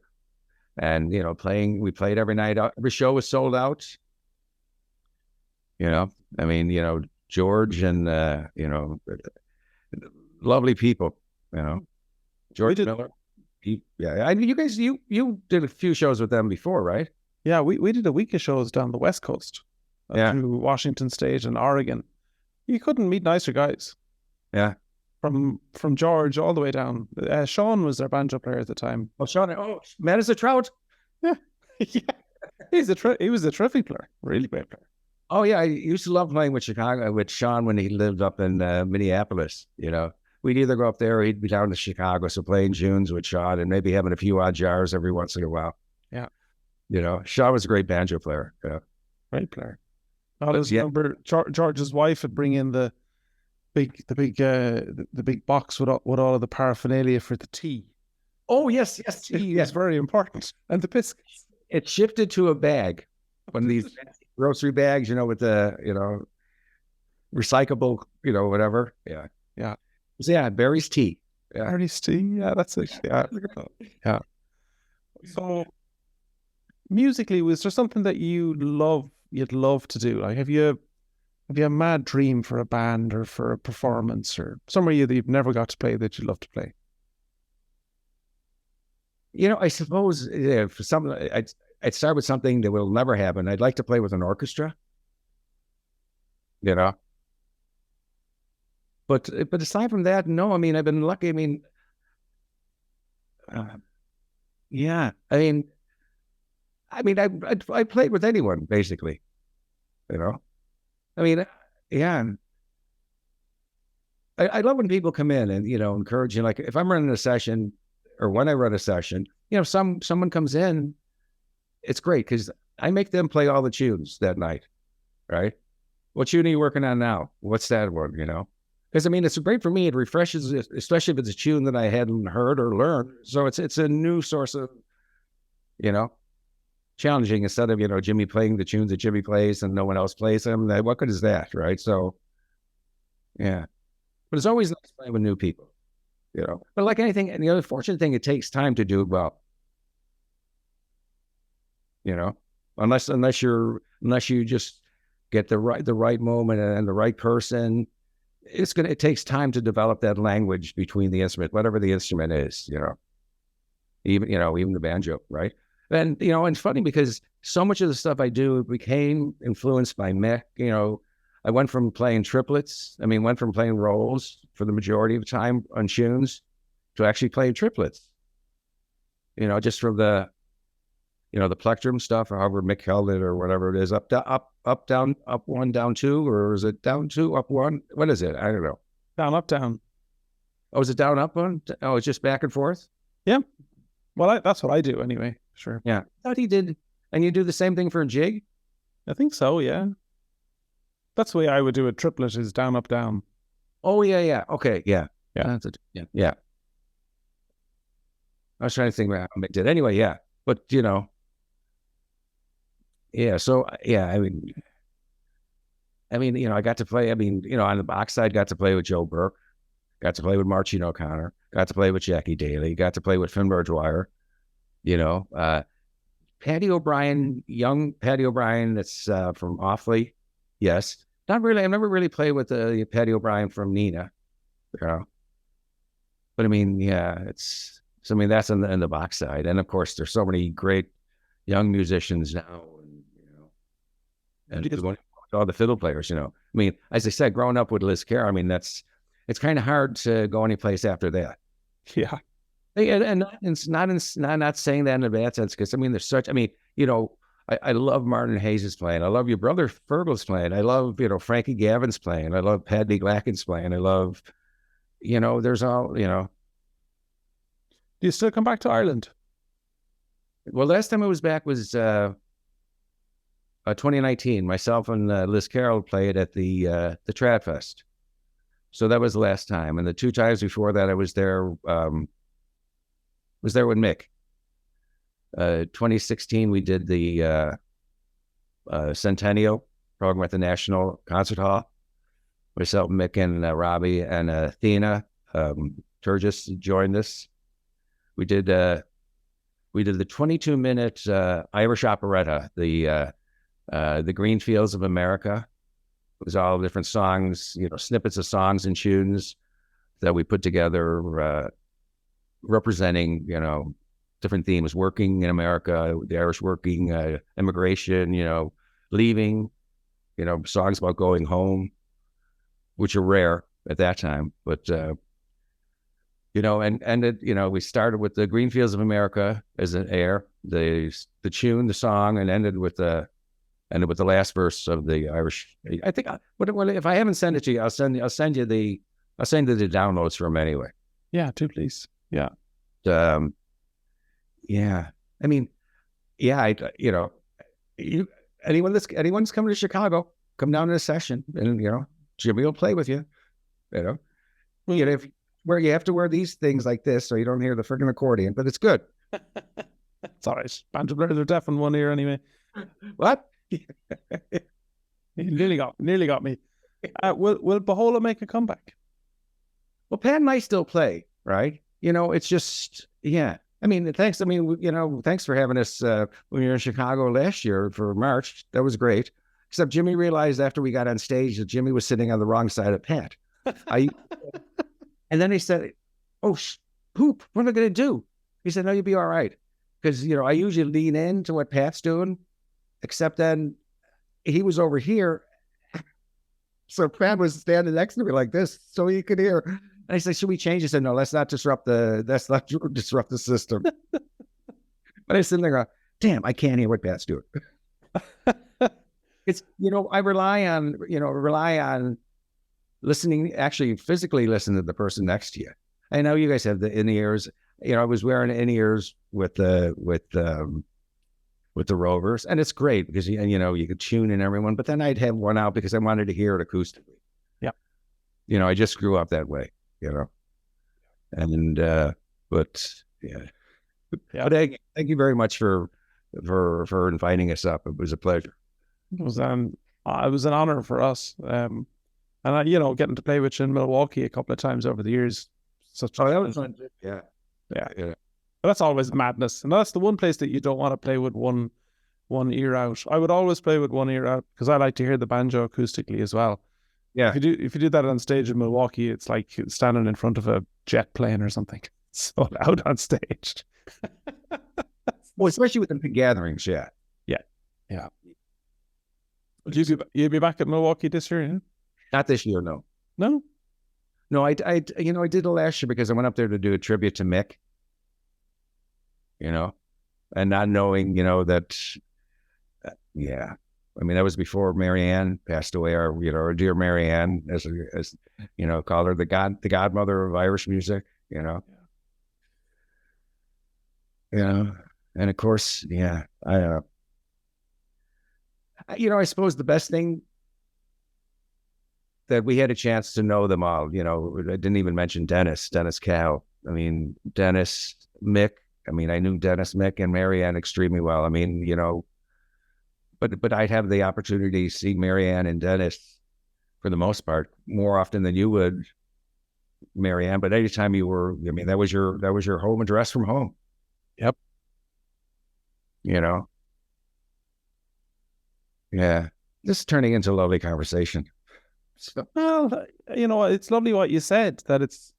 And we played every night. Every show was sold out. I mean, George and lovely people. George Miller. You did a few shows with them before, right? Yeah, we did a week of shows down the West Coast, through Washington State and Oregon. You couldn't meet nicer guys. Yeah. From George all the way down. Sean was their banjo player at the time. Oh, Sean! Oh, man, is a trout. Yeah, yeah. He was a terrific player, really great player. Oh yeah, I used to love playing with Sean when he lived up in Minneapolis. We'd either go up there or he'd be down to Chicago. So playing tunes with Sean and maybe having a few odd jars every once in a while. Yeah. Sean was a great banjo player. Yeah. Great player. I always remember George's wife would bring in the big box with all of the paraphernalia for the tea. Oh yes. Tea is very important. And the biscuits. It shifted to a bag. One of these grocery bags, with the, recyclable, whatever. Yeah. Yeah. Yeah, Barry's tea. Yeah. Barry's tea. Yeah, that's it. Yeah. Yeah. So, musically, was there something that you'd love to do? Like, have you a mad dream for a band or for a performance or somewhere you've never got to play that you'd love to play? I suppose for some, I'd start with something that will never happen. I'd like to play with an orchestra, you know. But aside from that, no. I mean, I've been lucky. I mean, uh, yeah. I played with anyone basically, you know. I mean, yeah. I love when people come in and encourage you. Like if I'm running a session, or when I run a session, someone comes in, it's great because I make them play all the tunes that night, right? What tune are you working on now? What's that one? Because I mean, it's great for me. It refreshes, especially if it's a tune that I hadn't heard or learned. So it's a new source of, you know, challenging instead of Jimmy playing the tunes that Jimmy plays and no one else plays them. What good is that, right? So yeah, but it's always nice playing with new people, But like anything, and the other fortunate thing, it takes time to do it well. Unless you just get the right moment and the right person. It takes time to develop that language between the instrument, whatever the instrument is, even the banjo, right? And and it's funny because so much of the stuff I do became influenced by Mick. I went from playing went from playing rolls for the majority of the time on tunes to actually playing triplets. Just from the the plectrum stuff, or however Mick held it, or whatever it is, up, down, up one, down two, or is it down two, up one? What is it? I don't know. Down, up, down. Oh, is it down, up one? Oh, it's just back and forth? Yeah. Well, that's what I do anyway. Sure. Yeah. I thought he did. And you do the same thing for a jig? I think so, yeah. That's the way I would do a triplet, is down, up, down. Oh, yeah. Okay, yeah. Yeah. Yeah. I was trying to think about how Mick did. Anyway, yeah. But, yeah, so yeah, I got to play. On the box side, got to play with Joe Burke, got to play with Marcin O'Connor, got to play with Jackie Daly, got to play with Finbar Dwyer. Paddy O'Brien, young Paddy O'Brien, that's from Awfully. Yes, not really. I've never really played with Paddy O'Brien from Nina. But I mean, yeah, that's in the box side, and of course, there's so many great young musicians now. And all the fiddle players, I mean, as I said, growing up with Liz Kerr, I mean, it's kind of hard to go any place after that. Yeah. And it's not saying that in a bad sense, because I mean, I love Martin Hayes' playing. I love your brother Fergal's playing. I love, Frankie Gavin's playing. I love Paddy Glacken's playing. I love, there's all, Do you still come back to Ireland? Well, last time I was back was 2019. Myself and Liz Carroll played at the Trad Fest. So that was the last time. And the two times before that, I was there with Mick. 2016, we did the Centennial program at the National Concert Hall. Myself, Mick, and Robbie and Athena Turgis joined us. We did the 22-minute Irish operetta, the Green Fields of America. It was all different songs, snippets of songs and tunes that we put together, representing, different themes: working in America, the Irish working, immigration, leaving, songs about going home, which are rare at that time. But, we started with the Green Fields of America as an air, the tune, the song, and ended with the last verse of the Irish. I think if I haven't sent it to you, I'll send you the downloads from them anyway. Yeah, do please. Yeah. Yeah. I mean, yeah. Anyone's coming to Chicago, come down to a session, and Jimmy will play with you. Where you have to wear these things like this so you don't hear the freaking accordion, but it's good. It's all right. Banjo players are deaf in one ear anyway. What? You nearly got me. Will Bohola make a comeback? Well, Pat and I still play, right? It's just, yeah. I mean, thanks. I mean, thanks for having us when we were in Chicago last year for March. That was great. Except Jimmy realized after we got on stage that Jimmy was sitting on the wrong side of Pat. And then he said, "Oh, poop! What am I going to do?" He said, no, you'll be all right. Because, I usually lean into what Pat's doing, except then he was over here. So Pat was standing next to me like this, so he could hear. And I said, should we change? He said, no, let's not disrupt the system. But I was sitting there going, damn, I can't hear what Pat's doing. It's, I rely on listening, actually physically listen to the person next to you. I know you guys have the in-ears. I was wearing in-ears with the Rovers, and it's great because you could tune in everyone. But then I'd have one out because I wanted to hear it acoustically. Yeah, I just grew up that way. And but yeah. But thank you very much for inviting us up. It was a pleasure. It was an honor for us. And I, getting to play with you in Milwaukee a couple of times over the years. That was fun. Yeah. But that's always madness, and that's the one place that you don't want to play with one ear out. I would always play with one ear out because I like to hear the banjo acoustically as well. Yeah. If you do that on stage in Milwaukee, it's like standing in front of a jet plane or something. It's so loud on stage. Well, especially with the big gatherings. Yeah. You'll be back at Milwaukee this year? Yeah? Not this year, no. No, I did it last year because I went up there to do a tribute to Mick. And not knowing, that, I mean, that was before Marianne passed away. Our dear Marianne, as called her the godmother of Irish music. And of course, I suppose the best thing that we had a chance to know them all. I didn't even mention Dennis Scahill. I mean, Dennis, Mick. I mean, I knew Dennis, Mick, and Marianne extremely well. I mean, but I'd have the opportunity to see Marianne and Dennis for the most part more often than you would, Marianne. But anytime you were, I mean, that was your home address from home. Yep. Yeah. This is turning into a lovely conversation. So. Well, it's lovely what you said, that it's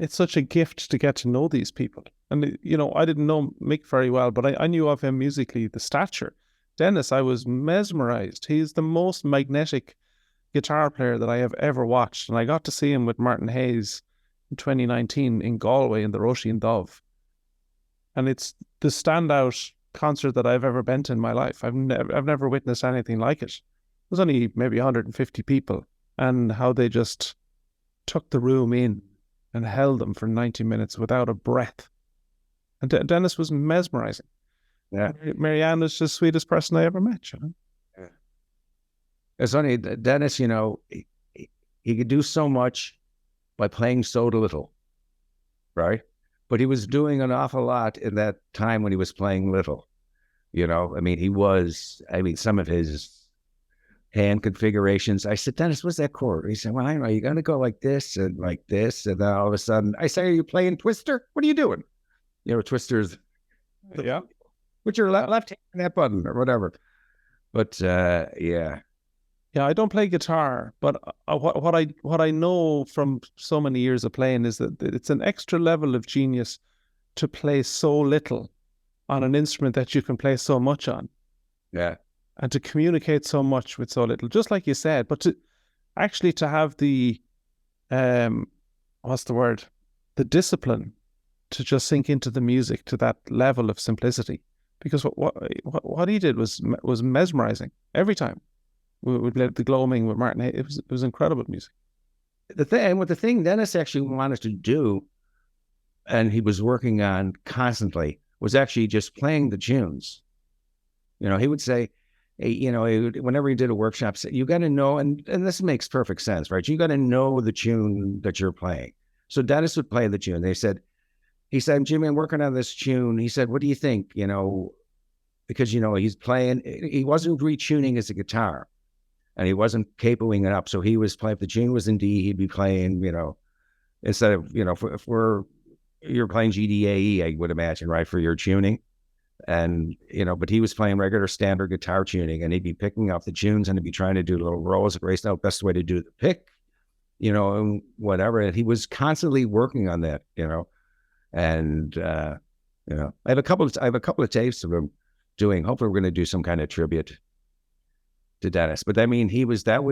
such a gift to get to know these people. And, I didn't know Mick very well, but I knew of him musically, the stature. Dennis, I was mesmerized. He's the most magnetic guitar player that I have ever watched. And I got to see him with Martin Hayes in 2019 in Galway in the Roisin Dove. And it's the standout concert that I've ever been to in my life. I've never witnessed anything like it. There's only maybe 150 people, and how they just took the room in and held them for 90 minutes without a breath. And Dennis was mesmerizing. Yeah. Marianne was the sweetest person I ever met. Yeah. It's funny, Dennis, he could do so much by playing so little, right? But he was doing an awful lot in that time when he was playing little. I mean, some of his hand configurations. I said, Dennis, what's that chord? He said, well, I don't know. You're going to go like this. And then all of a sudden, I say, are you playing Twister? What are you doing? Twister's, with your left hand on that button or whatever. But, yeah, I don't play guitar, but what I know from so many years of playing is that it's an extra level of genius to play so little on an instrument that you can play so much on. Yeah. And to communicate so much with so little, just like you said, but to have the, the discipline to just sink into the music to that level of simplicity. Because what he did was mesmerizing every time. We played the Gloaming with Martin. It was incredible music. The thing Dennis actually wanted to do, and he was working on constantly, was actually just playing the tunes. He would say, whenever he did a workshop, you got to know, and this makes perfect sense, right? You got to know the tune that you're playing. So Dennis would play the tune. He said, Jimmy, I'm working on this tune. He said, what do you think? Because, he's playing, he wasn't retuning his guitar, and he wasn't capoing it up. So he was playing, if the tune was in D, he'd be playing, instead of, if you're playing GDAE, I would imagine, right, for your tuning. And, but he was playing regular standard guitar tuning, and he'd be picking up the tunes and he'd be trying to do little rolls, race out best way to do the pick, and whatever. And he was constantly working on that, And I have a couple of tapes of him doing. Hopefully, we're going to do some kind of tribute to Dennis. But I mean, that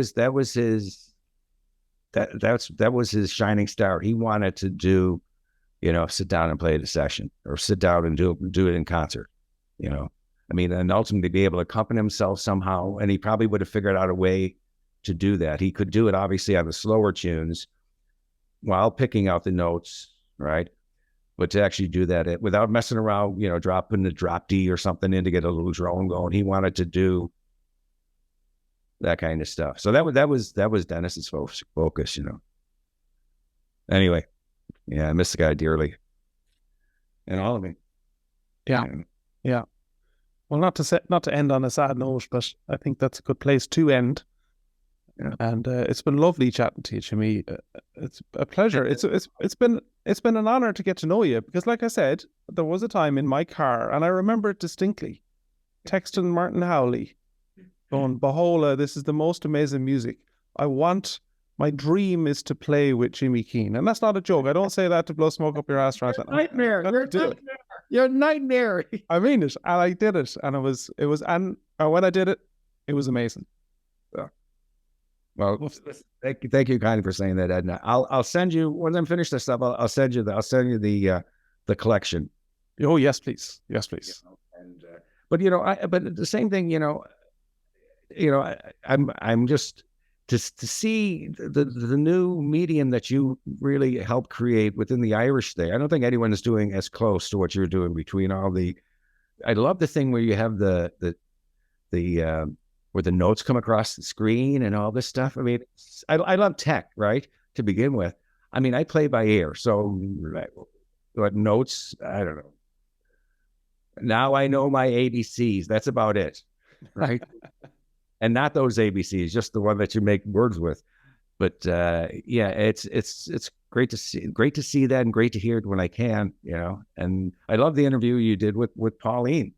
was his shining star. He wanted to do, sit down and play the session, or sit down and do it in concert. I mean, and ultimately be able to accompany himself somehow. And he probably would have figured out a way to do that. He could do it obviously on the slower tunes while picking out the notes, right? But to actually do that without messing around, dropping the drop D or something in to get a little drone going. He wanted to do that kind of stuff. So that was Dennis's focus. Anyway, yeah, I miss the guy dearly, and all of me. Yeah. Well, not to end on a sad note, but I think that's a good place to end. Yeah. And it's been lovely chatting to you, Jimmy. It's a pleasure. It's been an honor to get to know you, because, like I said, there was a time in my car, and I remember it distinctly, texting Martin Howley, going, "Bohola, this is the most amazing music. My dream is to play with Jimmy Keane." And that's not a joke. I don't say that to blow smoke up your ass. You're a nightmare. You're a nightmare. I mean it, and I did it, and and when I did it, it was amazing. So, well, thank you kindly for saying that, Ed. I'll send you, when I'm finished this stuff, I'll send you the collection. Oh, yes, please. Yes, please. But the same thing, I'm just to see the new medium that you really helped create within the Irish thing. I don't think anyone is doing as close to what you're doing between all the. I love the thing where you have the where the notes come across the screen and all this stuff. I mean, I love tech, right? To begin with, I mean, I play by ear, so what notes? I don't know. Now I know my ABCs. That's about it, right? And not those ABCs, just the one that you make words with. But yeah, it's great to see that, and great to hear it when I can, And I love the interview you did with Pauline.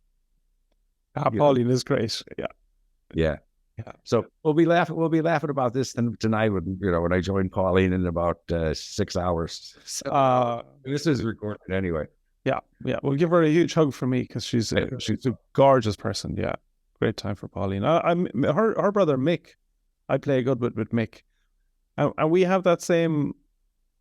Pauline is great. Yeah. So we'll be laughing about this tonight when I join Pauline in about 6 hours. So, this is recorded anyway. Yeah. We'll give her a huge hug from me, because she's a gorgeous person. Yeah. Great time for Pauline. Her brother Mick, I play good with Mick, and we have that same,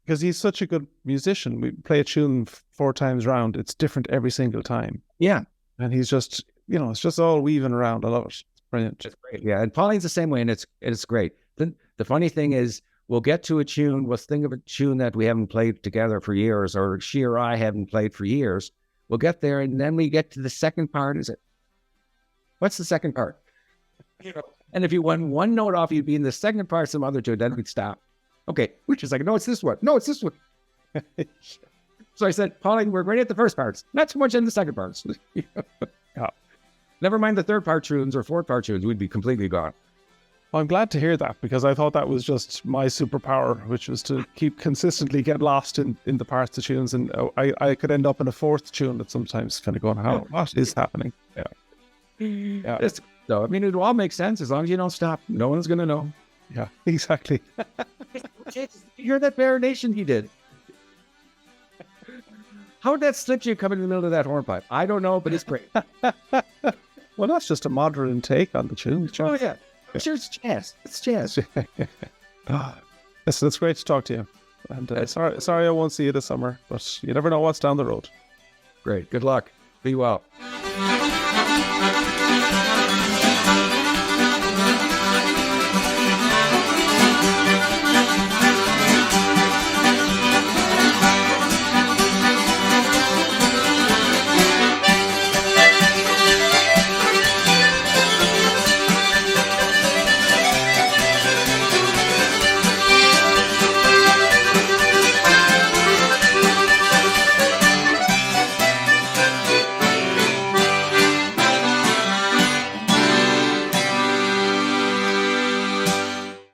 because he's such a good musician. We play a tune 4 times round. It's different every single time. Yeah, and he's just, it's just all weaving around. I love it. It's brilliant. It's great. Yeah, and Pauline's the same way, and it's great. The funny thing is, we'll get to a tune. We'll think of a tune that we haven't played together for years, or she or I haven't played for years. We'll get there, and then we get to the second part. What's the second part? And if you won one note off, you'd be in the second part, some other tune, then we'd stop. Okay, which is like, no, it's this one. No, it's this one. So I said, Pauline, we're great at the first parts, not so much in the second parts. Never mind the third part tunes or fourth part tunes, we'd be completely gone. Well, I'm glad to hear that, because I thought that was just my superpower, which was to get lost in the parts of tunes, and I could end up in a fourth tune that sometimes kind of going, what is happening? Yeah. So, I mean, it all makes sense as long as you don't stop. No one's going to know. Yeah, exactly. You hear that baronation he did? How did that slip you coming in the middle of that hornpipe? I don't know, but it's great. Well, that's just a modern take on the tune. Oh, yeah. Sure, it's jazz. It's jazz. Listen, it's great to talk to you. And sorry I won't see you this summer, but you never know what's down the road. Great. Good luck. Be well.